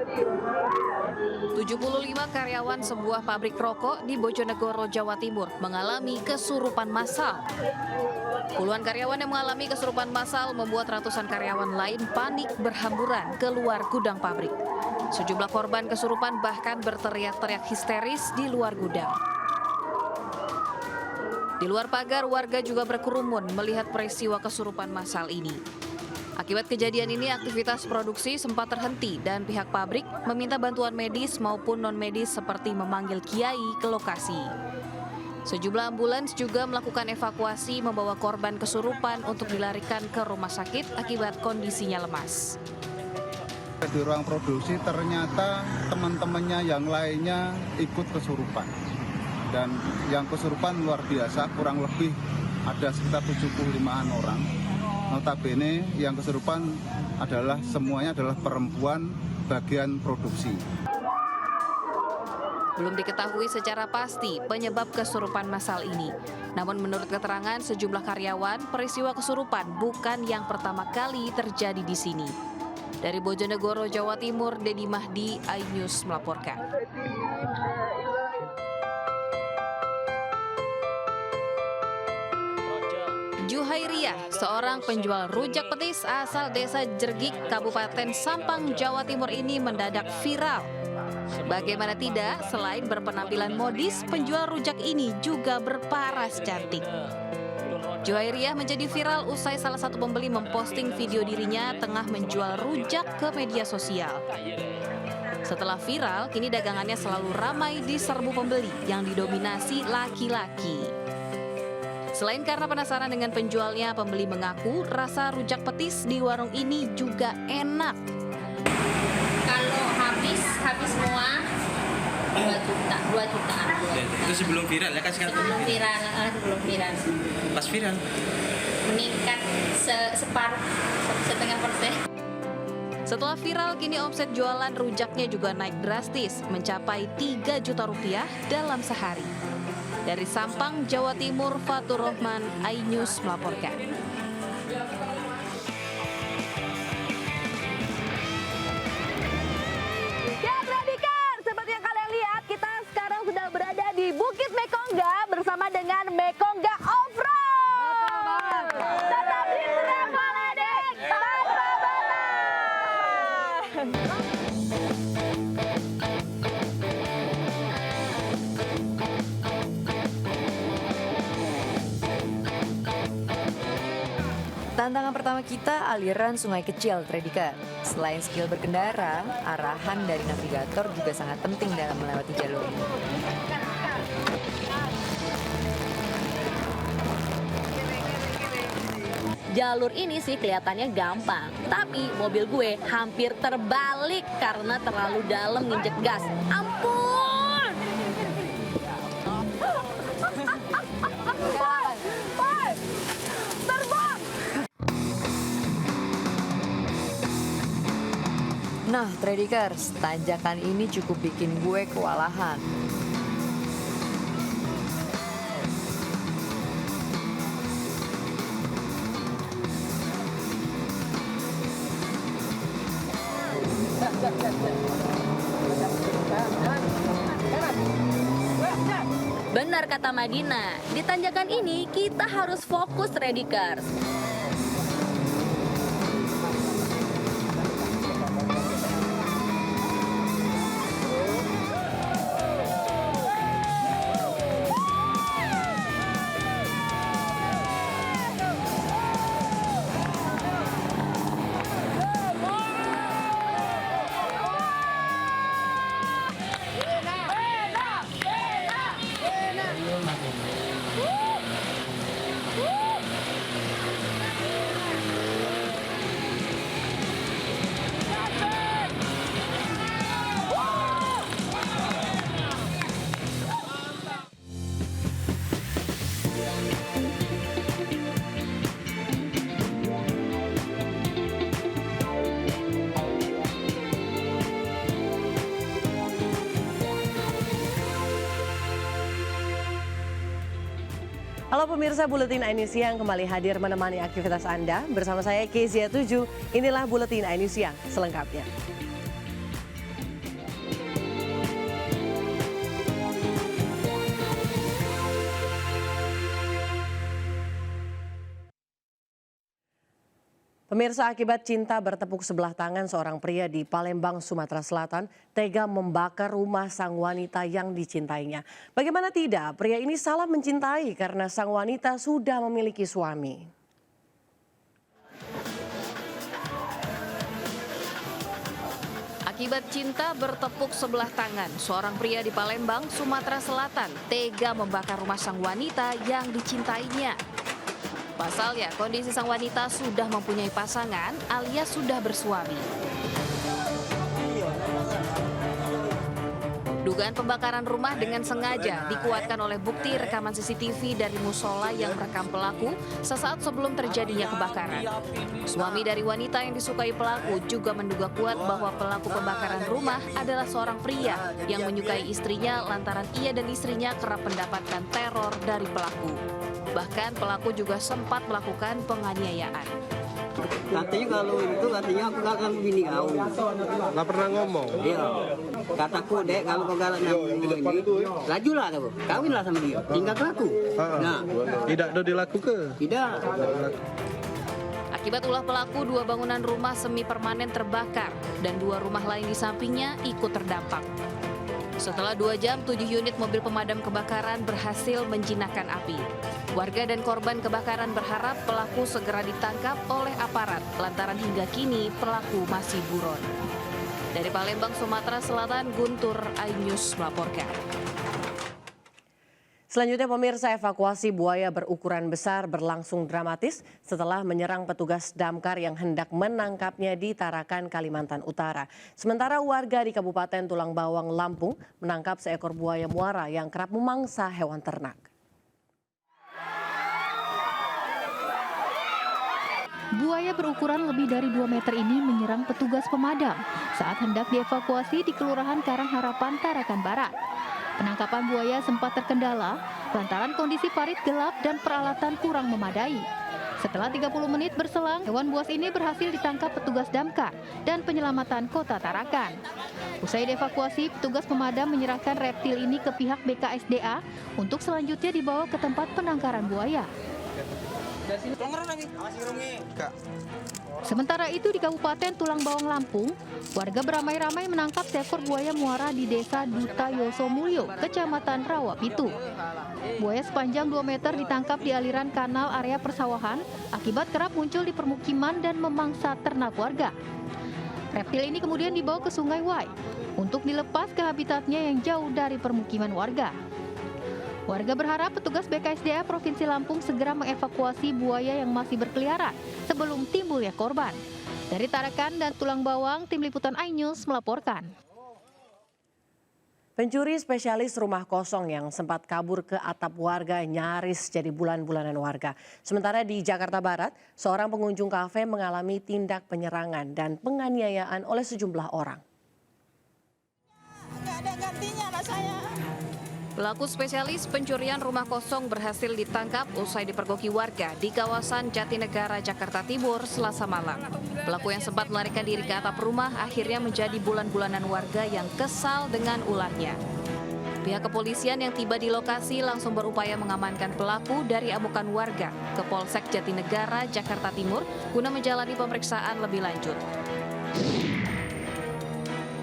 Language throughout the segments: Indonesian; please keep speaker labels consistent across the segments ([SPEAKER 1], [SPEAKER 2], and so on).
[SPEAKER 1] 75 karyawan sebuah pabrik rokok di Bojonegoro, Jawa Timur mengalami kesurupan massal. Puluhan karyawan yang mengalami kesurupan massal membuat ratusan karyawan lain panik berhamburan keluar gudang pabrik. Sejumlah korban kesurupan bahkan berteriak-teriak histeris di luar gudang. Di luar pagar, warga juga berkerumun melihat peristiwa kesurupan massal ini. Akibat kejadian ini, aktivitas produksi sempat terhenti dan pihak pabrik meminta bantuan medis maupun non-medis seperti memanggil kiai ke lokasi. Sejumlah ambulans juga melakukan evakuasi membawa korban kesurupan untuk dilarikan ke rumah sakit akibat kondisinya lemas.
[SPEAKER 2] Di ruang produksi ternyata teman-temannya yang lainnya ikut kesurupan. Dan yang kesurupan luar biasa, kurang lebih ada sekitar 75-an orang. Notabene yang kesurupan semuanya adalah perempuan bagian produksi.
[SPEAKER 1] Belum diketahui secara pasti penyebab kesurupan massal ini. Namun menurut keterangan sejumlah karyawan, peristiwa kesurupan bukan yang pertama kali terjadi di sini. Dari Bojonegoro, Jawa Timur, Dedi Mahdi, iNews melaporkan. Juhairiyah, seorang penjual rujak petis asal desa Jergik, Kabupaten Sampang, Jawa Timur ini mendadak viral. Bagaimana tidak, selain berpenampilan modis, penjual rujak ini juga berparas cantik. Juhairiyah menjadi viral usai salah satu pembeli memposting video dirinya tengah menjual rujak ke media sosial. Setelah viral, kini dagangannya selalu ramai diserbu pembeli yang didominasi laki-laki. Selain karena penasaran dengan penjualnya, pembeli mengaku rasa rujak petis di warung ini juga enak.
[SPEAKER 3] Kalau habis semua 2 jutaan.
[SPEAKER 4] Itu sebelum viral ya, kasih
[SPEAKER 3] Sebelum viral.
[SPEAKER 4] Pas viral
[SPEAKER 3] Meningkat separuh, 1,5%.
[SPEAKER 1] Setelah viral, kini omset jualan rujaknya juga naik drastis, mencapai 3 juta rupiah dalam sehari. Dari Sampang, Jawa Timur, Fatur Rahman, iNews melaporkan.
[SPEAKER 5] Ya, Radikar, seperti yang kalian lihat, kita sekarang sudah berada di Bukit Mekongga bersama dengan Mekongga Off-Road. Tetap di Traveledek, tanpa batas.
[SPEAKER 6] Tantangan pertama kita aliran sungai kecil, Tredika. Selain skill berkendara, arahan dari navigator juga sangat penting dalam melewati jalur ini.
[SPEAKER 5] Jalur ini sih kelihatannya gampang, tapi mobil gue hampir terbalik karena terlalu dalam nginjek gas. Ampun!
[SPEAKER 6] Nah, Tredikers, tanjakan ini cukup bikin gue kewalahan.
[SPEAKER 5] Benar kata Madina, di tanjakan ini kita harus fokus, Redikers.
[SPEAKER 7] Halo pemirsa Buletin iNews Siang kembali hadir menemani aktivitas Anda. Bersama saya Kezia 7, inilah Buletin iNews Siang selengkapnya. Pemirsa, akibat cinta bertepuk sebelah tangan, seorang pria di Palembang, Sumatera Selatan tega membakar rumah sang wanita yang dicintainya. Bagaimana tidak, pria ini salah mencintai karena sang wanita sudah memiliki suami.
[SPEAKER 1] Akibat cinta bertepuk sebelah tangan, seorang pria di Palembang, Sumatera Selatan tega membakar rumah sang wanita yang dicintainya. Pasalnya, kondisi sang wanita sudah mempunyai pasangan alias sudah bersuami. Dugaan pembakaran rumah dengan sengaja dikuatkan oleh bukti rekaman CCTV dari musola yang merekam pelaku sesaat sebelum terjadinya kebakaran. Suami dari wanita yang disukai pelaku juga menduga kuat bahwa pelaku pembakaran rumah adalah seorang pria yang menyukai istrinya lantaran ia dan istrinya kerap mendapatkan teror dari pelaku. Bahkan pelaku juga sempat melakukan penganiayaan.
[SPEAKER 8] Katanya kalau itu katanya aku gak akan bini kau.
[SPEAKER 2] Nggak pernah ngomong.
[SPEAKER 8] Iya. Kataku dek kalau kau galak nyambung ini, lajulah kau, kawinlah sama dia, tinggal laku. Nah,
[SPEAKER 2] Tidak ada dilaku ke?
[SPEAKER 8] tidak.
[SPEAKER 1] Akibat ulah pelaku, 2 bangunan rumah semi permanen terbakar dan 2 rumah lain di sampingnya ikut terdampak. Setelah 2 jam, 7 unit mobil pemadam kebakaran berhasil menjinakkan api. Warga dan korban kebakaran berharap pelaku segera ditangkap oleh aparat, lantaran hingga kini pelaku masih buron. Dari Palembang, Sumatera Selatan, Guntur iNews melaporkan.
[SPEAKER 7] Selanjutnya pemirsa, evakuasi buaya berukuran besar berlangsung dramatis setelah menyerang petugas damkar yang hendak menangkapnya di Tarakan, Kalimantan Utara. Sementara warga di Kabupaten Tulang Bawang, Lampung menangkap seekor buaya muara yang kerap memangsa hewan ternak.
[SPEAKER 9] Buaya berukuran lebih dari 2 meter ini menyerang petugas pemadam saat hendak dievakuasi di Kelurahan Karangharapan, Tarakan Barat. Penangkapan buaya sempat terkendala lantaran kondisi parit gelap dan peralatan kurang memadai. Setelah 30 menit berselang, hewan buas ini berhasil ditangkap petugas damkar dan penyelamatan Kota Tarakan. Usai dievakuasi, petugas pemadam menyerahkan reptil ini ke pihak BKSDA untuk selanjutnya dibawa ke tempat penangkaran buaya. Sementara itu di Kabupaten Tulang Bawang, Lampung, warga beramai-ramai menangkap seekor buaya muara di Desa Duta Yosomulyo, Kecamatan Rawapitu. Buaya sepanjang 2 meter ditangkap di aliran kanal area persawahan akibat kerap muncul di permukiman dan memangsa ternak warga. Reptil ini kemudian dibawa ke Sungai Wai untuk dilepas ke habitatnya yang jauh dari permukiman warga. Warga berharap petugas BKSDA Provinsi Lampung segera mengevakuasi buaya yang masih berkeliaran sebelum timbulnya korban. Dari Tarakan dan Tulang Bawang, Tim Liputan iNews melaporkan.
[SPEAKER 7] Pencuri spesialis rumah kosong yang sempat kabur ke atap warga nyaris jadi bulan-bulanan warga. Sementara di Jakarta Barat, seorang pengunjung kafe mengalami tindak penyerangan dan penganiayaan oleh sejumlah orang.
[SPEAKER 10] Nggak ada gantinya lah saya.
[SPEAKER 1] Pelaku spesialis pencurian rumah kosong berhasil ditangkap usai dipergoki warga di kawasan Jatinegara, Jakarta Timur, Selasa malam. Pelaku yang sempat melarikan diri ke atap rumah akhirnya menjadi bulan-bulanan warga yang kesal dengan ulahnya. Pihak kepolisian yang tiba di lokasi langsung berupaya mengamankan pelaku dari amukan warga ke Polsek Jatinegara, Jakarta Timur guna menjalani pemeriksaan lebih lanjut.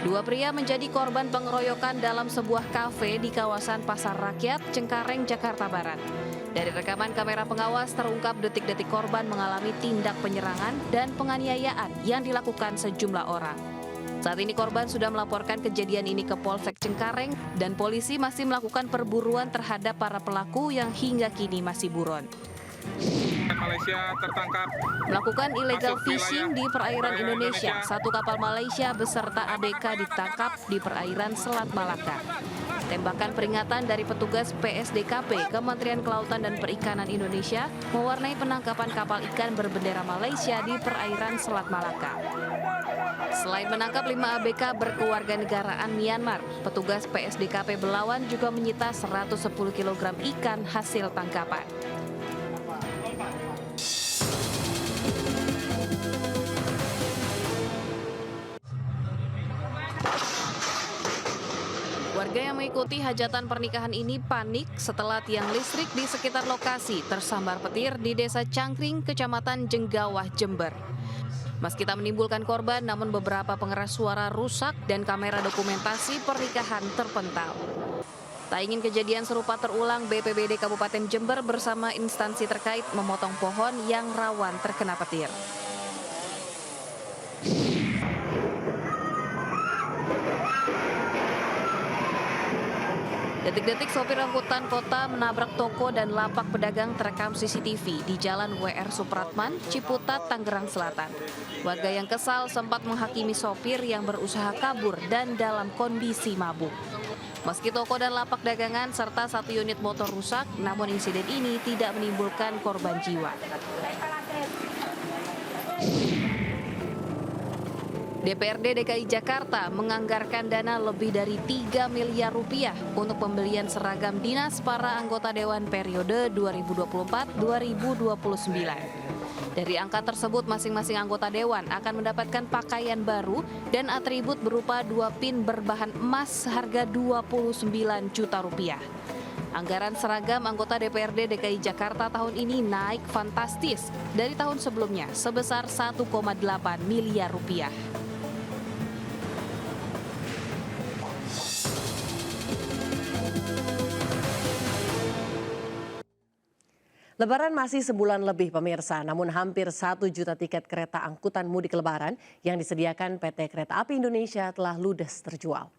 [SPEAKER 1] 2 pria menjadi korban pengeroyokan dalam sebuah kafe di kawasan Pasar Rakyat, Cengkareng, Jakarta Barat. Dari rekaman kamera pengawas terungkap detik-detik korban mengalami tindak penyerangan dan penganiayaan yang dilakukan sejumlah orang. Saat ini korban sudah melaporkan kejadian ini ke Polsek Cengkareng dan polisi masih melakukan perburuan terhadap para pelaku yang hingga kini masih buron.
[SPEAKER 11] Malaysia tertangkap
[SPEAKER 1] Melakukan illegal fishing di perairan Indonesia. 1 kapal Malaysia beserta ABK ditangkap di perairan Selat Malaka. Tembakan peringatan dari petugas PSDKP Kementerian Kelautan dan Perikanan Indonesia mewarnai penangkapan kapal ikan berbendera Malaysia di perairan Selat Malaka. Selain menangkap 5 ABK berkewarganegaraan Myanmar, petugas PSDKP Belawan juga menyita 110 kg ikan hasil tangkapan. Warga yang mengikuti hajatan pernikahan ini panik setelah tiang listrik di sekitar lokasi tersambar petir di Desa Cangkring, Kecamatan Jenggawah, Jember. Meski tak menimbulkan korban, namun beberapa pengeras suara rusak dan kamera dokumentasi pernikahan terpental. Tak ingin kejadian serupa terulang, BPBD Kabupaten Jember bersama instansi terkait memotong pohon yang rawan terkena petir. Detik-detik sopir angkutan kota menabrak toko dan lapak pedagang terekam CCTV di Jalan WR Supratman, Ciputat, Tangerang Selatan. Warga yang kesal sempat menghakimi sopir yang berusaha kabur dan dalam kondisi mabuk. Meski toko dan lapak dagangan serta 1 unit motor rusak, namun insiden ini tidak menimbulkan korban jiwa. DPRD DKI Jakarta menganggarkan dana lebih dari 3 miliar rupiah untuk pembelian seragam dinas para anggota Dewan periode 2024-2029. Dari angka tersebut, masing-masing anggota Dewan akan mendapatkan pakaian baru dan atribut berupa 2 pin berbahan emas seharga 29 juta rupiah. Anggaran seragam anggota DPRD DKI Jakarta tahun ini naik fantastis dari tahun sebelumnya sebesar 1,8 miliar rupiah.
[SPEAKER 7] Lebaran masih sebulan lebih pemirsa, namun hampir 1 juta tiket kereta angkutan mudik Lebaran yang disediakan PT Kereta Api Indonesia telah ludes terjual.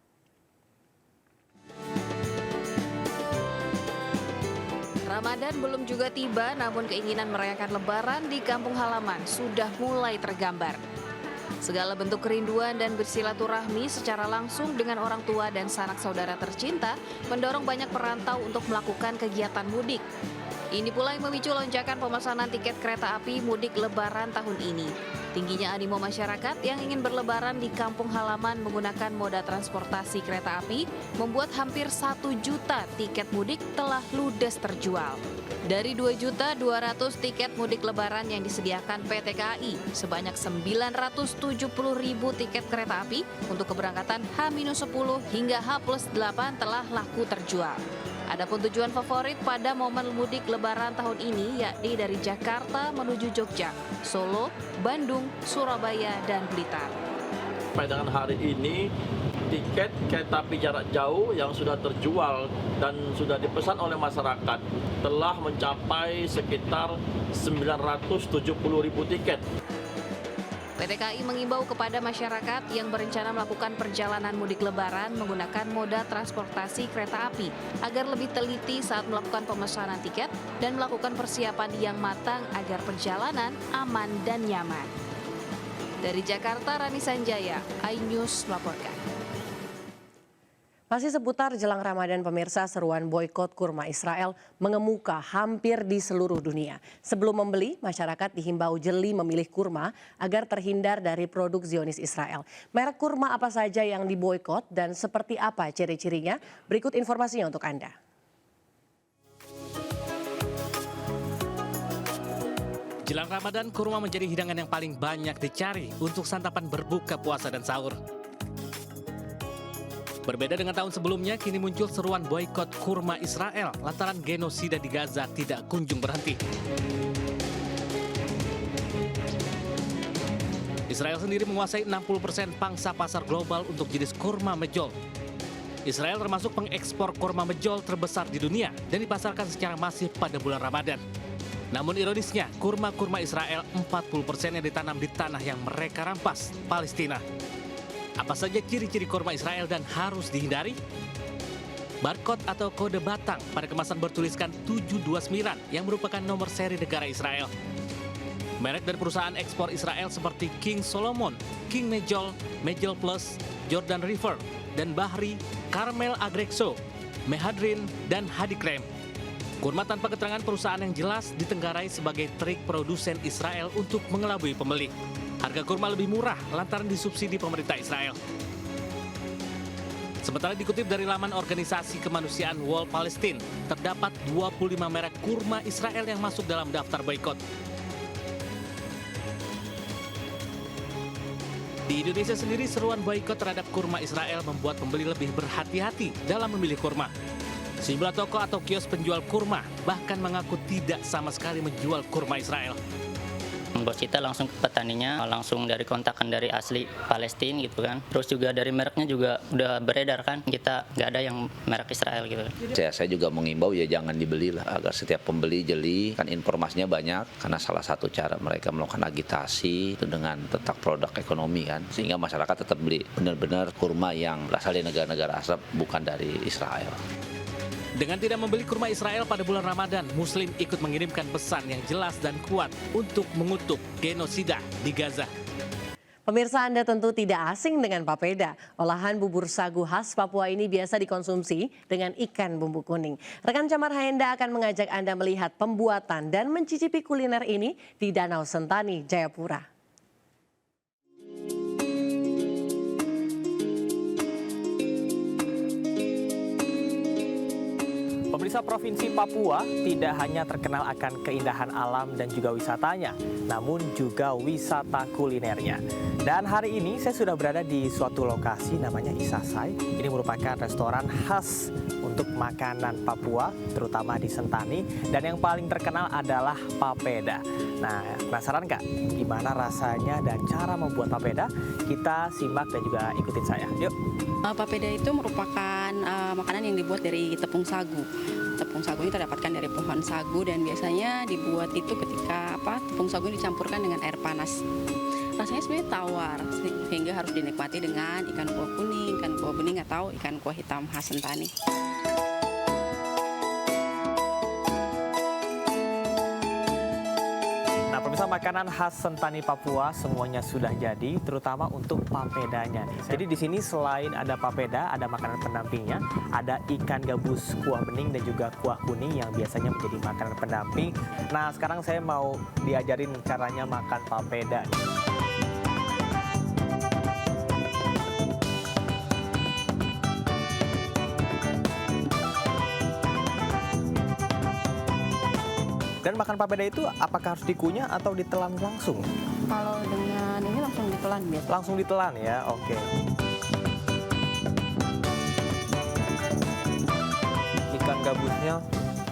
[SPEAKER 1] Ramadan belum juga tiba, namun keinginan merayakan Lebaran di kampung halaman sudah mulai tergambar. Segala bentuk kerinduan dan bersilaturahmi secara langsung dengan orang tua dan sanak saudara tercinta mendorong banyak perantau untuk melakukan kegiatan mudik. Ini pula yang memicu lonjakan pemesanan tiket kereta api mudik Lebaran tahun ini. Tingginya animo masyarakat yang ingin berlebaran di kampung halaman menggunakan moda transportasi kereta api membuat hampir 1 juta tiket mudik telah ludes terjual. Dari 2.200.000 tiket mudik Lebaran yang disediakan PT KAI, sebanyak 970.000 tiket kereta api untuk keberangkatan H-10 hingga H+8 telah laku terjual. Adapun tujuan favorit pada momen mudik Lebaran tahun ini yakni dari Jakarta menuju Jogja, Solo, Bandung, Surabaya, dan Blitar.
[SPEAKER 10] Sampai dengan hari ini, tiket kereta api jarak jauh yang sudah terjual dan sudah dipesan oleh masyarakat telah mencapai sekitar 970.000 tiket.
[SPEAKER 1] PT KAI mengimbau kepada masyarakat yang berencana melakukan perjalanan mudik Lebaran menggunakan moda transportasi kereta api agar lebih teliti saat melakukan pemesanan tiket dan melakukan persiapan yang matang agar perjalanan aman dan nyaman. Dari Jakarta, Rani Sanjaya, iNews melaporkan.
[SPEAKER 7] Masih seputar jelang Ramadan pemirsa, seruan boikot kurma Israel mengemuka hampir di seluruh dunia. Sebelum membeli, masyarakat dihimbau jeli memilih kurma agar terhindar dari produk Zionis Israel. Merek kurma apa saja yang diboikot dan seperti apa ciri-cirinya? Berikut informasinya untuk Anda.
[SPEAKER 12] Jelang Ramadan, kurma menjadi hidangan yang paling banyak dicari untuk santapan berbuka puasa dan sahur. Berbeda dengan tahun sebelumnya, kini muncul seruan boikot kurma Israel lantaran genosida di Gaza tidak kunjung berhenti. Israel sendiri menguasai 60% pangsa pasar global untuk jenis kurma mejol. Israel termasuk pengekspor kurma mejol terbesar di dunia dan dipasarkan secara masif pada bulan Ramadan. Namun ironisnya, kurma-kurma Israel 40% yang ditanam di tanah yang mereka rampas, Palestina. Apa saja ciri-ciri kurma Israel dan harus dihindari? Barcode atau kode batang pada kemasan bertuliskan 729 yang merupakan nomor seri negara Israel. Merek dan perusahaan ekspor Israel seperti King Solomon, King Mejol, Mejol Plus, Jordan River, dan Bahri, Carmel Agrexo, Mehadrin, dan Hadikrem. Kurma tanpa keterangan perusahaan yang jelas ditenggarai sebagai trik produsen Israel untuk mengelabui pembeli. Harga kurma lebih murah lantaran disubsidi pemerintah Israel. Sementara dikutip dari laman organisasi kemanusiaan Wall Palestine, terdapat 25 merek kurma Israel yang masuk dalam daftar boikot. Di Indonesia sendiri, seruan boikot terhadap kurma Israel membuat pembeli lebih berhati-hati dalam memilih kurma. Sejumlah toko atau kios penjual kurma bahkan mengaku tidak sama sekali menjual kurma Israel.
[SPEAKER 13] Bos kita langsung ke petaninya, langsung dari kontakan dari asli Palestina gitu kan. Terus juga dari mereknya juga udah beredar kan, kita nggak ada yang merek Israel gitu.
[SPEAKER 14] Saya juga mengimbau ya jangan dibeli lah, agar setiap pembeli jeli, kan informasinya banyak, karena salah satu cara mereka melakukan agitasi itu dengan tentang produk ekonomi kan, sehingga masyarakat tetap beli benar-benar kurma yang berasal dari negara-negara Arab, bukan dari Israel.
[SPEAKER 12] Dengan tidak membeli kurma Israel pada bulan Ramadan, Muslim ikut mengirimkan pesan yang jelas dan kuat untuk mengutuk genosida di Gaza.
[SPEAKER 7] Pemirsa, Anda tentu tidak asing dengan papeda. Olahan bubur sagu khas Papua ini biasa dikonsumsi dengan ikan bumbu kuning. Rekan Camar Haenda akan mengajak Anda melihat pembuatan dan mencicipi kuliner ini di Danau Sentani, Jayapura.
[SPEAKER 15] Pemirsa, Provinsi Papua tidak hanya terkenal akan keindahan alam dan juga wisatanya, namun juga wisata kulinernya. Dan hari ini saya sudah berada di suatu lokasi namanya Isasai. Ini merupakan restoran khas untuk makanan Papua, terutama di Sentani. Dan yang paling terkenal adalah papeda. Nah, penasaran nggak gimana rasanya dan cara membuat papeda? Kita simak dan juga ikutin saya. Yuk.
[SPEAKER 16] Papeda itu merupakan makanan yang dibuat dari tepung sagu. Tepung sagu ini terdapatkan dari pohon sagu dan biasanya dibuat itu ketika tepung sagu dicampurkan dengan air panas. Rasanya sebenarnya tawar, sehingga harus dinikmati dengan ikan kuah kuning, ikan kuah bening atau ikan kuah hitam khas Sentani.
[SPEAKER 15] Pemirsa, makanan khas Sentani Papua semuanya sudah jadi, terutama untuk papedanya. Jadi di sini selain ada papeda, ada makanan pendampingnya, ada ikan gabus kuah bening dan juga kuah kuning yang biasanya menjadi makanan pendamping. Nah, sekarang saya mau diajarin caranya makan papeda. Dan makan papeda itu apakah harus dikunyah atau ditelan langsung?
[SPEAKER 16] Kalau dengan ini langsung ditelan biasa.
[SPEAKER 15] Langsung ditelan ya, oke. Ikan gabusnya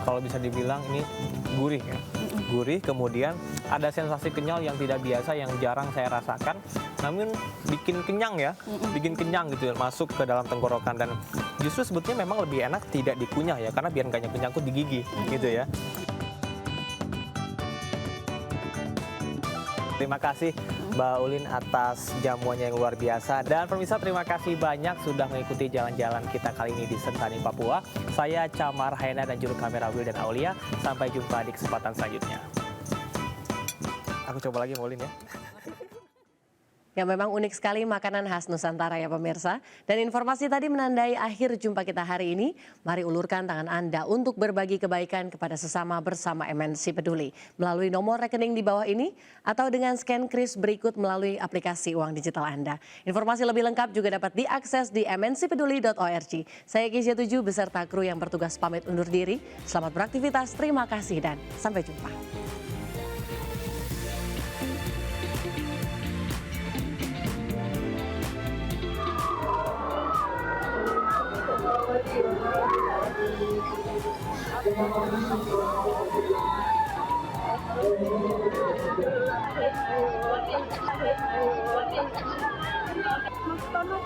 [SPEAKER 15] kalau bisa dibilang ini gurih ya. Gurih, kemudian ada sensasi kenyal yang tidak biasa, yang jarang saya rasakan. Namun bikin kenyang ya, bikin kenyang gitu ya, masuk ke dalam tenggorokan. Dan justru sebetulnya memang lebih enak tidak dikunyah ya, karena biar nggak nyangkut di gigi gitu ya. Terima kasih Mbak Ulin atas jamuannya yang luar biasa. Dan pemirsa, terima kasih banyak sudah mengikuti jalan-jalan kita kali ini di Sentani, Papua. Saya Camar Haena dan juru kamera Wil dan Aulia. Sampai jumpa di kesempatan selanjutnya. Aku coba lagi Mbak Ulin ya.
[SPEAKER 7] Ya, memang unik sekali makanan khas Nusantara ya pemirsa. Dan informasi tadi menandai akhir jumpa kita hari ini. Mari ulurkan tangan Anda untuk berbagi kebaikan kepada sesama bersama MNC Peduli. Melalui nomor rekening di bawah ini atau dengan scan kris berikut melalui aplikasi uang digital Anda. Informasi lebih lengkap juga dapat diakses di mncpeduli.org. Saya Kezia 7 beserta kru yang bertugas pamit undur diri. Selamat beraktivitas, terima kasih dan sampai jumpa.
[SPEAKER 5] Mas Tono